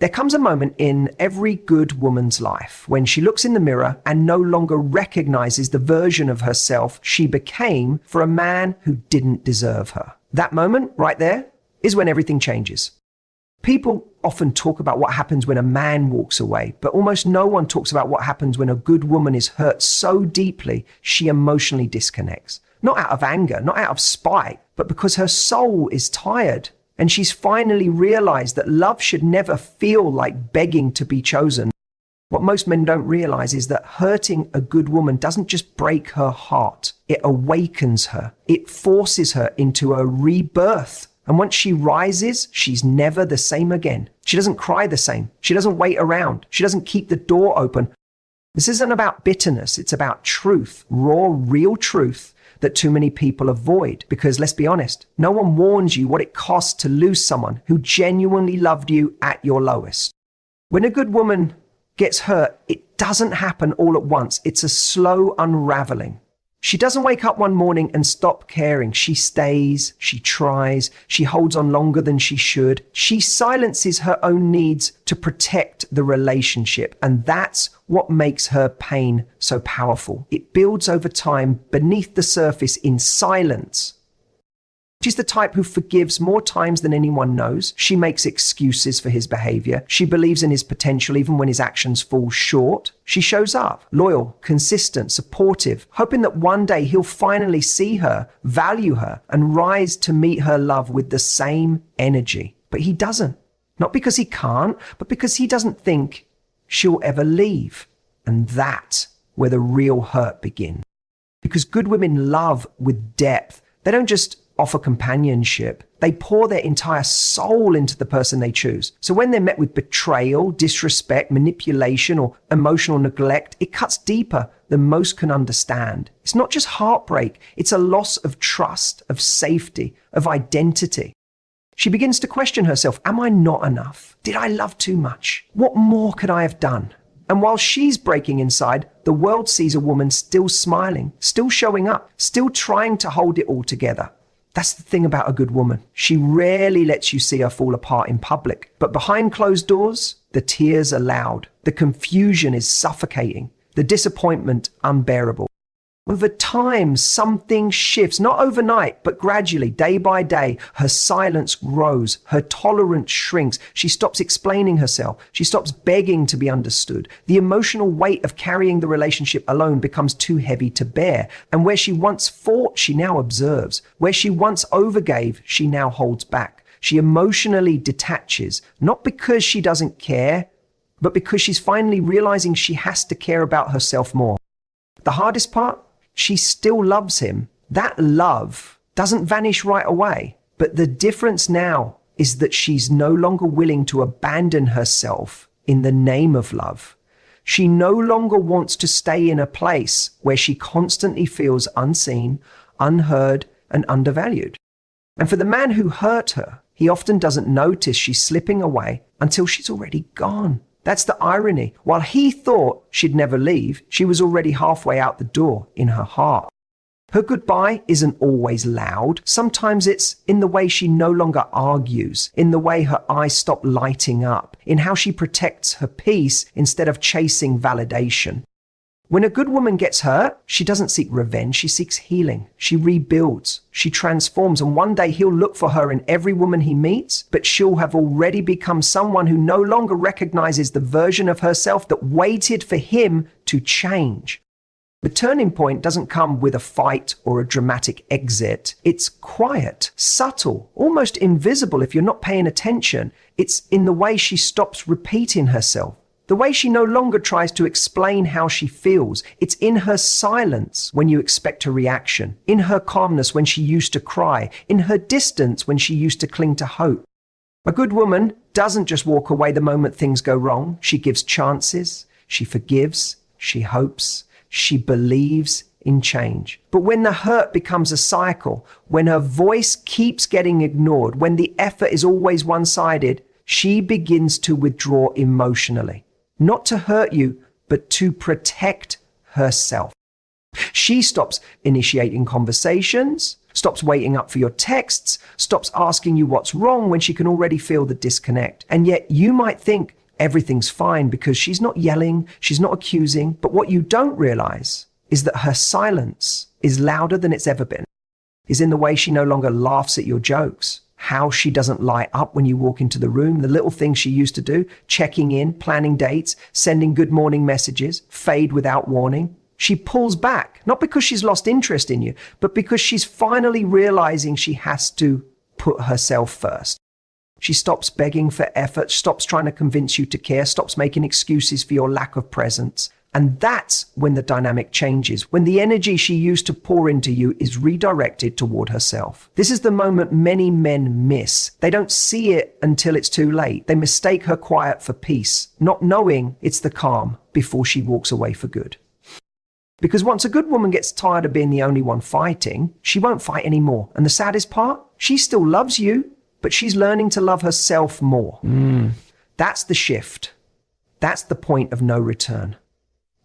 There comes a moment in every good woman's life when she looks in the mirror and no longer recognizes the version of herself she became for a man who didn't deserve her. That moment right there is when everything changes. People often talk about what happens when a man walks away, but almost no one talks about what happens when a good woman is hurt so deeply she emotionally disconnects. Not out of anger, not out of spite, but because her soul is tired. And she's finally realized that love should never feel like begging to be chosen. What most men don't realize is that hurting a good woman doesn't just break her heart. It awakens her. It forces her into a rebirth. And once she rises, she's never the same again. She doesn't cry the same. She doesn't wait around. She doesn't keep the door open. This isn't about bitterness. It's about truth, raw, real truth that too many people avoid. Because let's be honest, no one warns you what it costs to lose someone who genuinely loved you at your lowest. When a good woman gets hurt, it doesn't happen all at once. It's a slow unraveling. She doesn't wake up one morning and stop caring. She stays, she tries, she holds on longer than she should. She silences her own needs to protect the relationship. And that's what makes her pain so powerful. It builds over time beneath the surface in silence. She's the type who forgives more times than anyone knows. She makes excuses for his behavior. She believes in his potential even when his actions fall short. She shows up, loyal, consistent, supportive, hoping that one day he'll finally see her, value her, and rise to meet her love with the same energy. But he doesn't. Not because he can't, but because he doesn't think she'll ever leave. And that's where the real hurt begins. Because good women love with depth. They don't just offer companionship. They pour their entire soul into the person they choose. So when they're met with betrayal, disrespect, manipulation, or emotional neglect, it cuts deeper than most can understand. It's not just heartbreak. It's a loss of trust, of safety, of identity. She begins to question herself. Am I not enough? Did I love too much? What more could I have done? And while she's breaking inside, the world sees a woman still smiling, still showing up, still trying to hold it all together. That's the thing about a good woman. She rarely lets you see her fall apart in public. But behind closed doors, the tears are loud. The confusion is suffocating. The disappointment unbearable. Over time, something shifts, not overnight, but gradually, day by day. Her silence grows. Her tolerance shrinks. She stops explaining herself. She stops begging to be understood. The emotional weight of carrying the relationship alone becomes too heavy to bear. And where she once fought, she now observes. Where she once overgave, she now holds back. She emotionally detaches, not because she doesn't care, but because she's finally realizing she has to care about herself more. The hardest part? She still loves him. That love doesn't vanish right away. But the difference now is that she's no longer willing to abandon herself in the name of love. She no longer wants to stay in a place where she constantly feels unseen, unheard, and undervalued. And for the man who hurt her, he often doesn't notice she's slipping away until she's already gone. That's the irony. While he thought she'd never leave, she was already halfway out the door in her heart. Her goodbye isn't always loud. Sometimes it's in the way she no longer argues, in the way her eyes stop lighting up, in how she protects her peace instead of chasing validation. When a good woman gets hurt, she doesn't seek revenge, she seeks healing. She rebuilds, she transforms, and one day he'll look for her in every woman he meets, but she'll have already become someone who no longer recognizes the version of herself that waited for him to change. The turning point doesn't come with a fight or a dramatic exit. It's quiet, subtle, almost invisible if you're not paying attention. It's in the way she stops repeating herself. The way she no longer tries to explain how she feels. It's in her silence when you expect a reaction, in her calmness when she used to cry, in her distance when she used to cling to hope. A good woman doesn't just walk away the moment things go wrong. She gives chances, she forgives, she hopes, she believes in change. But when the hurt becomes a cycle, when her voice keeps getting ignored, when the effort is always one-sided, she begins to withdraw emotionally. Not to hurt you, but to protect herself. She stops initiating conversations, stops waiting up for your texts, stops asking you what's wrong when she can already feel the disconnect. And yet you might think everything's fine because she's not yelling, she's not accusing, but what you don't realize is that her silence is louder than it's ever been, is in the way she no longer laughs at your jokes, how she doesn't light up when you walk into the room, the little things she used to do, checking in, planning dates, sending good morning messages, fade without warning. She pulls back, not because she's lost interest in you, but because she's finally realizing she has to put herself first. She stops begging for effort, stops trying to convince you to care, stops making excuses for your lack of presence. And that's when the dynamic changes, when the energy she used to pour into you is redirected toward herself. This is the moment many men miss. They don't see it until it's too late. They mistake her quiet for peace, not knowing it's the calm before she walks away for good. Because once a good woman gets tired of being the only one fighting, she won't fight anymore. And the saddest part, she still loves you, but she's learning to love herself more. That's the shift. That's the point of no return.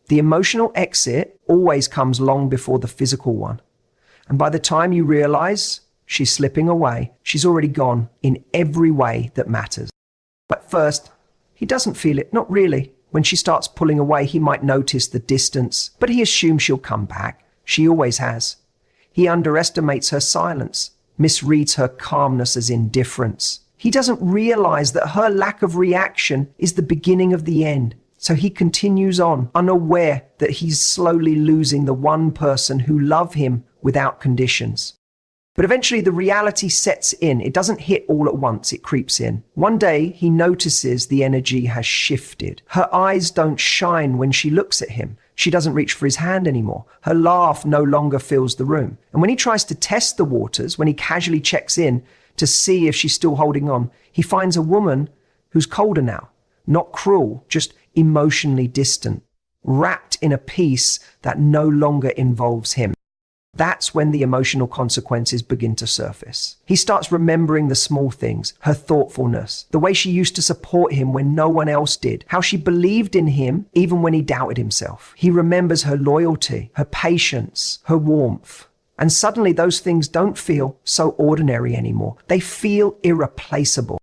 The emotional exit always comes long before the physical one. And by the time you realize she's slipping away, she's already gone in every way that matters. But first, he doesn't feel it, not really. When she starts pulling away, he might notice the distance, but he assumes she'll come back. She always has. He underestimates her silence, misreads her calmness as indifference. He doesn't realize that her lack of reaction is the beginning of the end. So he continues on, unaware that he's slowly losing the one person who loves him without conditions. But eventually the reality sets in. It doesn't hit all at once, it creeps in. One day he notices the energy has shifted. Her eyes don't shine when she looks at him. She doesn't reach for his hand anymore. Her laugh no longer fills the room. And when he tries to test the waters, when he casually checks in to see if she's still holding on, he finds a woman who's colder now. Not cruel, just emotionally distant, wrapped in a peace that no longer involves him. That's when the emotional consequences begin to surface. He starts remembering the small things, her thoughtfulness, the way she used to support him when no one else did, how she believed in him even when he doubted himself. He remembers her loyalty, her patience, her warmth. And suddenly those things don't feel so ordinary anymore. They feel irreplaceable.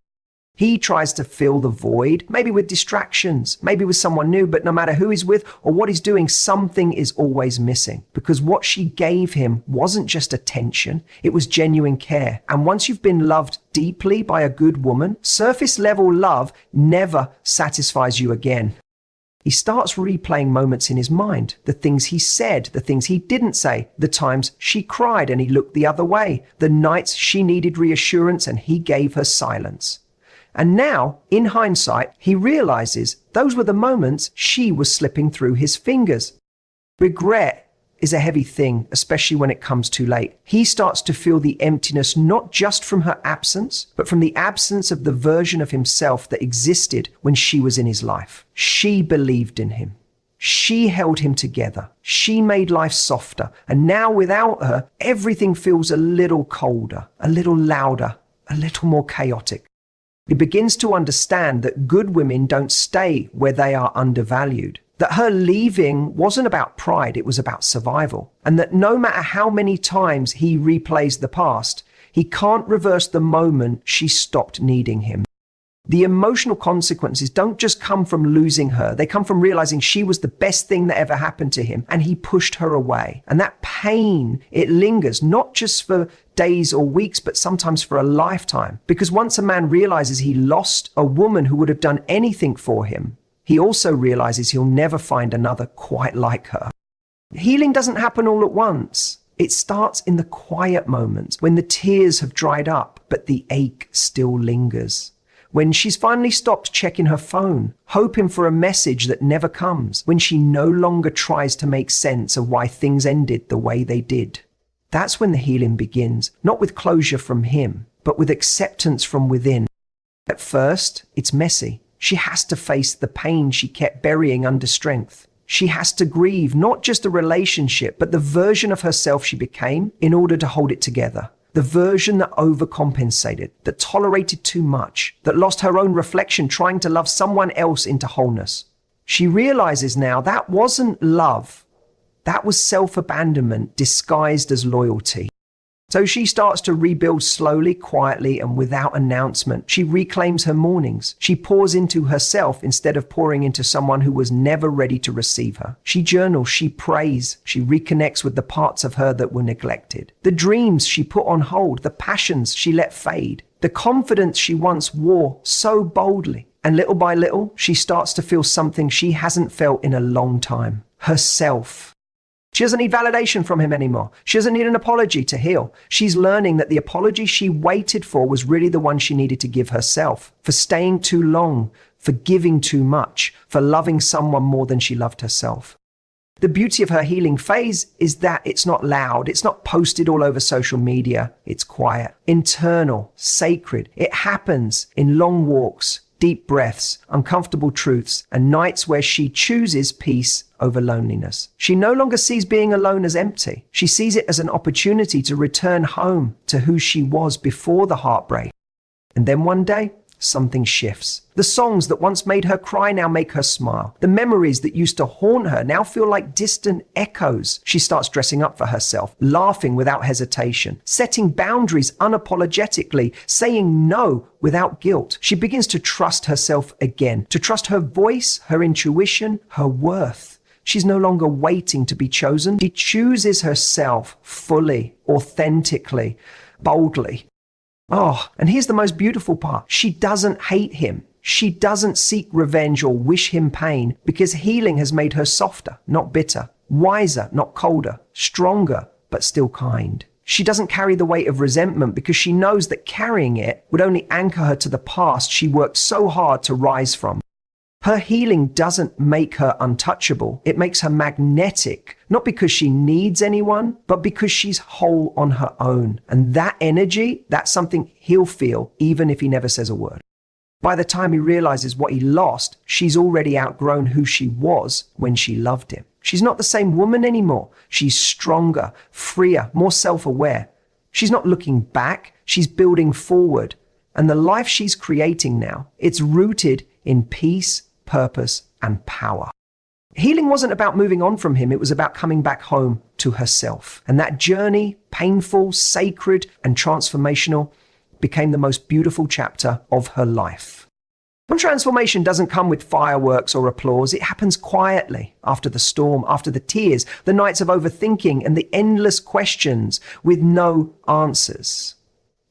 He tries to fill the void, maybe with distractions, maybe with someone new, but no matter who he's with or what he's doing, something is always missing. Because what she gave him wasn't just attention, it was genuine care. And once you've been loved deeply by a good woman, surface level love never satisfies you again. He starts replaying moments in his mind, the things he said, the things he didn't say, the times she cried and he looked the other way, the nights she needed reassurance and he gave her silence. And now, in hindsight, he realizes those were the moments she was slipping through his fingers. Regret is a heavy thing, especially when it comes too late. He starts to feel the emptiness not just from her absence, but from the absence of the version of himself that existed when she was in his life. She believed in him. She held him together. She made life softer. And now without her, everything feels a little colder, a little louder, a little more chaotic. He begins to understand that good women don't stay where they are undervalued, that her leaving wasn't about pride, it was about survival, and that no matter how many times he replays the past, he can't reverse the moment she stopped needing him. The emotional consequences don't just come from losing her, they come from realizing she was the best thing that ever happened to him, and he pushed her away. And that pain, it lingers, not just for days or weeks, but sometimes for a lifetime. Because once a man realizes he lost a woman who would have done anything for him, he also realizes he'll never find another quite like her. Healing doesn't happen all at once. It starts in the quiet moments, when the tears have dried up, but the ache still lingers. When she's finally stopped checking her phone, hoping for a message that never comes. When she no longer tries to make sense of why things ended the way they did. That's when the healing begins, not with closure from him, but with acceptance from within. At first, it's messy. She has to face the pain she kept burying under strength. She has to grieve not just a relationship, but the version of herself she became in order to hold it together. The version that overcompensated, that tolerated too much, that lost her own reflection trying to love someone else into wholeness. She realizes now that wasn't love. That was self-abandonment disguised as loyalty. So she starts to rebuild slowly, quietly, and without announcement. She reclaims her mornings. She pours into herself instead of pouring into someone who was never ready to receive her. She journals, she prays, she reconnects with the parts of her that were neglected. The dreams she put on hold, the passions she let fade, the confidence she once wore so boldly. And little by little, she starts to feel something she hasn't felt in a long time. Herself. She doesn't need validation from him anymore. She doesn't need an apology to heal. She's learning that the apology she waited for was really the one she needed to give herself, for staying too long, for giving too much, for loving someone more than she loved herself. The beauty of her healing phase is that it's not loud. It's not posted all over social media. It's quiet, internal, sacred. It happens in long walks, deep breaths, uncomfortable truths, and nights where she chooses peace over loneliness. She no longer sees being alone as empty. She sees it as an opportunity to return home to who she was before the heartbreak. And then one day, something shifts. The songs that once made her cry now make her smile. The memories that used to haunt her now feel like distant echoes. She starts dressing up for herself, laughing without hesitation, setting boundaries unapologetically, saying no without guilt. She begins to trust herself again, to trust her voice, her intuition, her worth. She's no longer waiting to be chosen. She chooses herself fully, authentically, boldly. Oh, and here's the most beautiful part. She doesn't hate him. She doesn't seek revenge or wish him pain, because healing has made her softer, not bitter, wiser, not colder, stronger, but still kind. She doesn't carry the weight of resentment because she knows that carrying it would only anchor her to the past she worked so hard to rise from. Her healing doesn't make her untouchable. It makes her magnetic, not because she needs anyone, but because she's whole on her own. And that energy, that's something he'll feel even if he never says a word. By the time he realizes what he lost, she's already outgrown who she was when she loved him. She's not the same woman anymore. She's stronger, freer, more self-aware. She's not looking back, she's building forward. And the life she's creating now, it's rooted in peace, purpose, and power. Healing wasn't about moving on from him. It was about coming back home to herself. And that journey, painful, sacred, and transformational, became the most beautiful chapter of her life. When transformation doesn't come with fireworks or applause, it happens quietly, after the storm, after the tears, the nights of overthinking, and the endless questions with no answers.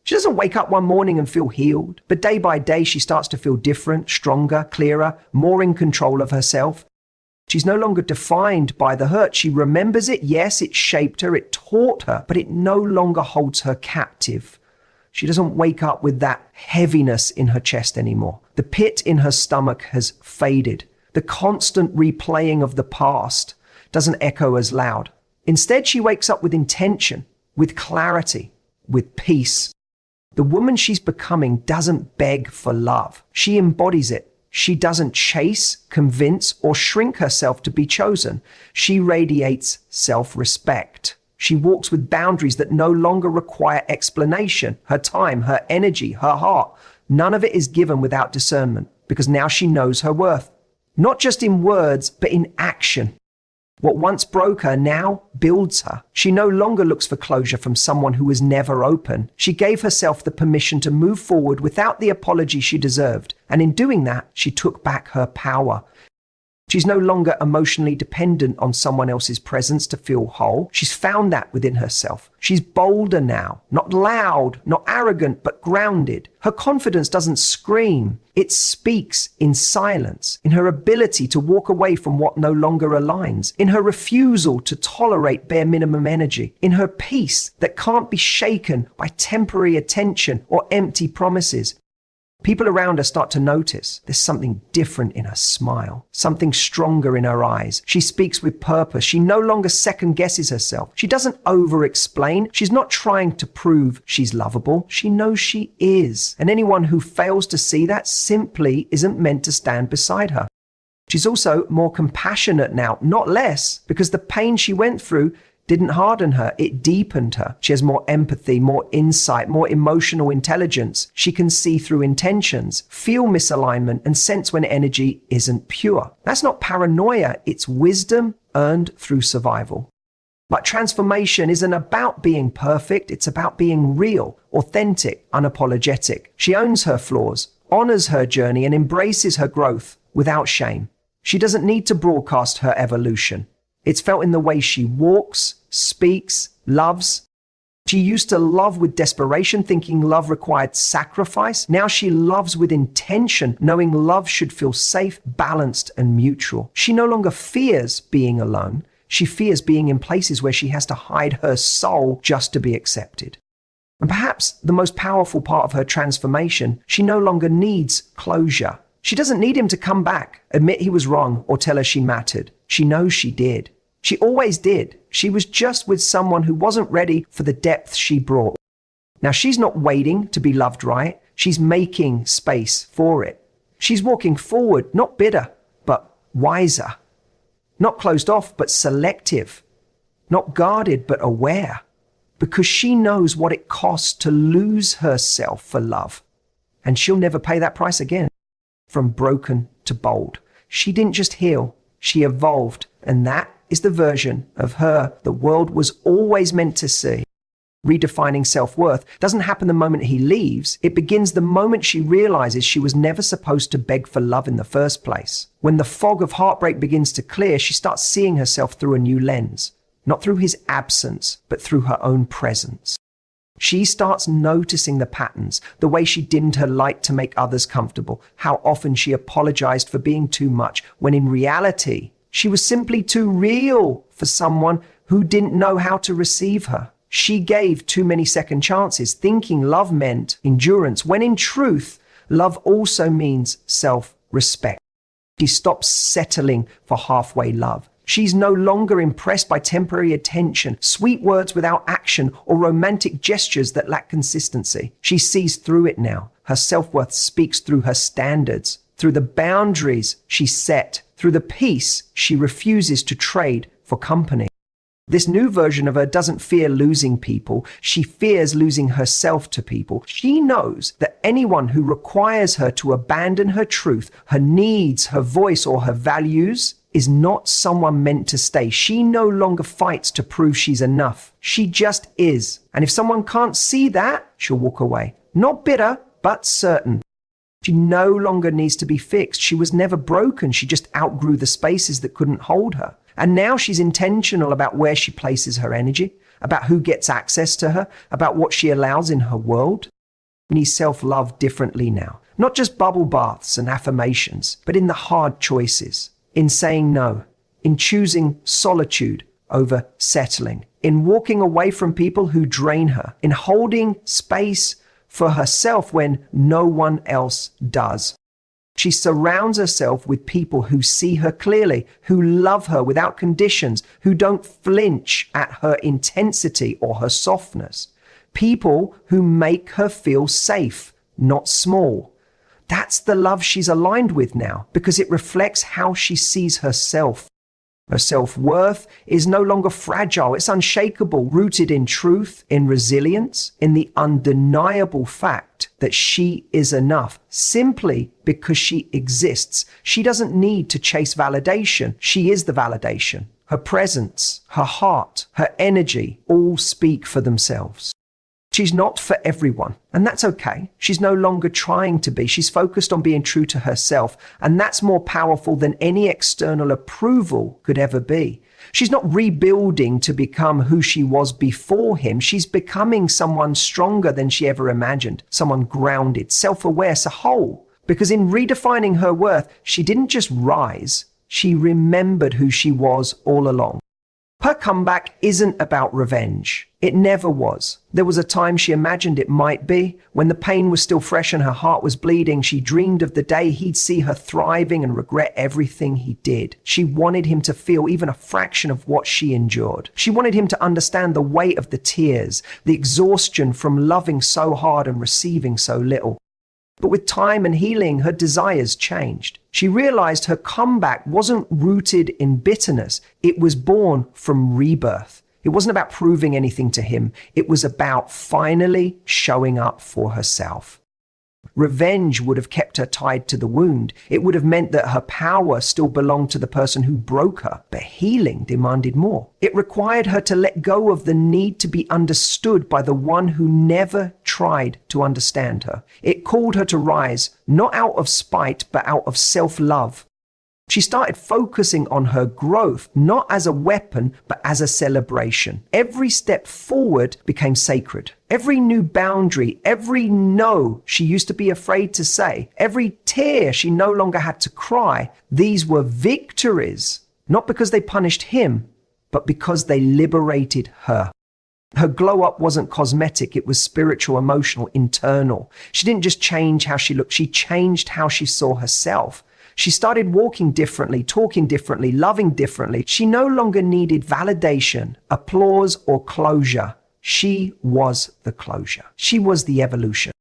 She doesn't wake up one morning and feel healed, but day by day she starts to feel different, stronger, clearer, more in control of herself. She's no longer defined by the hurt. She remembers it. Yes, it shaped her, it taught her, but it no longer holds her captive. She doesn't wake up with that heaviness in her chest anymore. The pit in her stomach has faded. The constant replaying of the past doesn't echo as loud. Instead, she wakes up with intention, with clarity, with peace. The woman she's becoming doesn't beg for love. She embodies it. She doesn't chase, convince, or shrink herself to be chosen. She radiates self-respect. She walks with boundaries that no longer require explanation. Her time, her energy, her heart, none of it is given without discernment, because now she knows her worth. Not just in words, but in action. What once broke her now builds her. She no longer looks for closure from someone who was never open. She gave herself the permission to move forward without the apology she deserved. And in doing that, she took back her power. She's no longer emotionally dependent on someone else's presence to feel whole. She's found that within herself. She's bolder now, not loud, not arrogant, but grounded. Her confidence doesn't scream. It speaks in silence, in her ability to walk away from what no longer aligns, in her refusal to tolerate bare minimum energy, in her peace that can't be shaken by temporary attention or empty promises. People around her start to notice there's something different in her smile, something stronger in her eyes. She speaks with purpose. She no longer second guesses herself. She doesn't over-explain. She's not trying to prove she's lovable. She knows she is. And anyone who fails to see that simply isn't meant to stand beside her. She's also more compassionate now, not less, because the pain she went through didn't harden her, it deepened her. She has more empathy, more insight, more emotional intelligence. She can see through intentions, feel misalignment, and sense when energy isn't pure. That's not paranoia, it's wisdom earned through survival. But transformation isn't about being perfect. It's about being real, authentic, unapologetic. She owns her flaws, honors her journey, and embraces her growth without shame. She doesn't need to broadcast her evolution. It's felt in the way she walks, speaks, loves. She used to love with desperation, thinking love required sacrifice. Now she loves with intention, knowing love should feel safe, balanced, and mutual. She no longer fears being alone. She fears being in places where she has to hide her soul just to be accepted. And perhaps the most powerful part of her transformation, she no longer needs closure. She doesn't need him to come back, admit he was wrong, or tell her she mattered. She knows she did. She always did. She was just with someone who wasn't ready for the depth she brought. Now she's not waiting to be loved right. She's making space for it. She's walking forward, not bitter, but wiser. Not closed off, but selective. Not guarded, but aware. Because she knows what it costs to lose herself for love. And she'll never pay that price again. From broken to bold. She didn't just heal, she evolved. And that is the version of her the world was always meant to see. Redefining self-worth doesn't happen the moment he leaves. It begins the moment she realizes she was never supposed to beg for love in the first place. When the fog of heartbreak begins to clear, she starts seeing herself through a new lens. Not through his absence, but through her own presence. She starts noticing the patterns, the way she dimmed her light to make others comfortable, how often she apologized for being too much, when in reality, she was simply too real for someone who didn't know how to receive her. She gave too many second chances, thinking love meant endurance, when in truth, love also means self-respect. She stops settling for halfway love. She's no longer impressed by temporary attention, sweet words without action, or romantic gestures that lack consistency. She sees through it now. Her self-worth speaks through her standards, through the boundaries she set, through the peace she refuses to trade for company. This new version of her doesn't fear losing people. She fears losing herself to people. She knows that anyone who requires her to abandon her truth, her needs, her voice, or her values is not someone meant to stay. She no longer fights to prove she's enough. She just is. And if someone can't see that, she'll walk away. Not bitter, but certain. She no longer needs to be fixed. She was never broken. She just outgrew the spaces that couldn't hold her. And now she's intentional about where she places her energy, about who gets access to her, about what she allows in her world. We need self-love differently now. Not just bubble baths and affirmations, but in the hard choices, in saying no, in choosing solitude over settling, in walking away from people who drain her, in holding space for herself when no one else does. She surrounds herself with people who see her clearly, who love her without conditions, who don't flinch at her intensity or her softness. People who make her feel safe, not small. That's the love she's aligned with now, because it reflects how she sees herself. Her self-worth is no longer fragile. It's unshakable, rooted in truth, in resilience, in the undeniable fact that she is enough simply because she exists. She doesn't need to chase validation. She is the validation. Her presence, her heart, her energy all speak for themselves. She's not for everyone, and that's okay. She's no longer trying to be. She's focused on being true to herself, and that's more powerful than any external approval could ever be. She's not rebuilding to become who she was before him. She's becoming someone stronger than she ever imagined, someone grounded, self-aware, so whole. Because in redefining her worth, she didn't just rise, she remembered who she was all along. Her comeback isn't about revenge. It never was. There was a time she imagined it might be. When the pain was still fresh and her heart was bleeding, she dreamed of the day he'd see her thriving and regret everything he did. She wanted him to feel even a fraction of what she endured. She wanted him to understand the weight of the tears, the exhaustion from loving so hard and receiving so little. But with time and healing, her desires changed. She realized her comeback wasn't rooted in bitterness. It was born from rebirth. It wasn't about proving anything to him. It was about finally showing up for herself. Revenge would have kept her tied to the wound. It would have meant that her power still belonged to the person who broke her, but healing demanded more. It required her to let go of the need to be understood by the one who never tried to understand her. It called her to rise, not out of spite, but out of self-love. She started focusing on her growth, not as a weapon, but as a celebration. Every step forward became sacred. Every new boundary, every no she used to be afraid to say, every tear she no longer had to cry, these were victories, not because they punished him, but because they liberated her. Her glow up wasn't cosmetic, it was spiritual, emotional, internal. She didn't just change how she looked, she changed how she saw herself. She started walking differently, talking differently, loving differently. She no longer needed validation, applause, or closure. She was the closure. She was the evolution.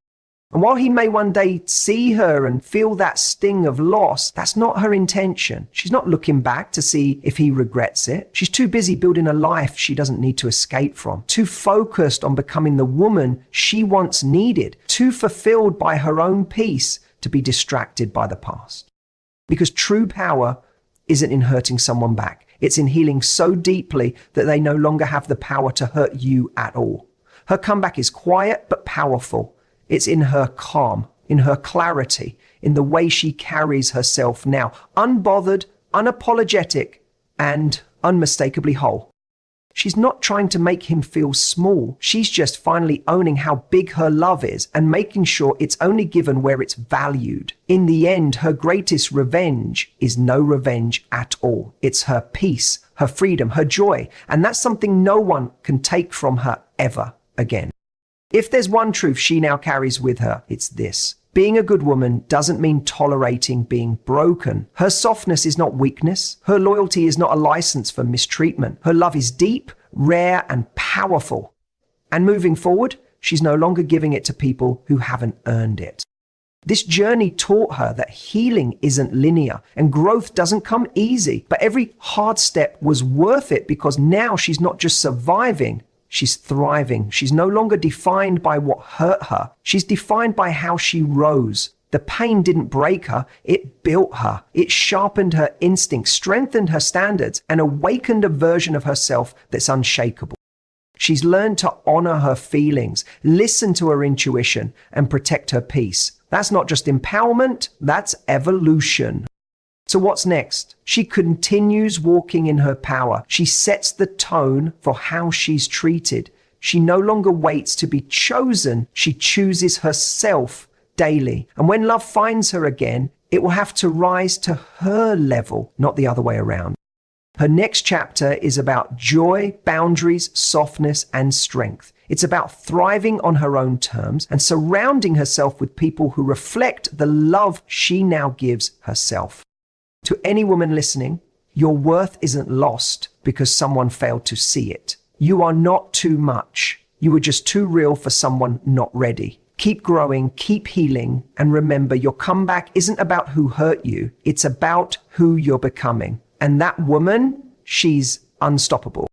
And while he may one day see her and feel that sting of loss, that's not her intention. She's not looking back to see if he regrets it. She's too busy building a life she doesn't need to escape from, too focused on becoming the woman she once needed, too fulfilled by her own peace to be distracted by the past. Because true power isn't in hurting someone back. It's in healing so deeply that they no longer have the power to hurt you at all. Her comeback is quiet but powerful. It's in her calm, in her clarity, in the way she carries herself now, unbothered, unapologetic, and unmistakably whole. She's not trying to make him feel small. She's just finally owning how big her love is and making sure it's only given where it's valued. In the end, her greatest revenge is no revenge at all. It's her peace, her freedom, her joy, and that's something no one can take from her ever again. If there's one truth she now carries with her, it's this. Being a good woman doesn't mean tolerating being broken. Her softness is not weakness. Her loyalty is not a license for mistreatment. Her love is deep, rare, and powerful. And moving forward, she's no longer giving it to people who haven't earned it. This journey taught her that healing isn't linear and growth doesn't come easy, but every hard step was worth it because now she's not just surviving, she's thriving. She's no longer defined by what hurt her. She's defined by how she rose. The pain didn't break her, it built her. It sharpened her instincts, strengthened her standards, and awakened a version of herself that's unshakable. She's learned to honor her feelings, listen to her intuition, and protect her peace. That's not just empowerment, that's evolution. So what's next? She continues walking in her power. She sets the tone for how she's treated. She no longer waits to be chosen. She chooses herself daily. And when love finds her again, it will have to rise to her level, not the other way around. Her next chapter is about joy, boundaries, softness, and strength. It's about thriving on her own terms and surrounding herself with people who reflect the love she now gives herself. To any woman listening, your worth isn't lost because someone failed to see it. You are not too much. You were just too real for someone not ready. Keep growing, keep healing, and remember your comeback isn't about who hurt you. It's about who you're becoming. And that woman, she's unstoppable.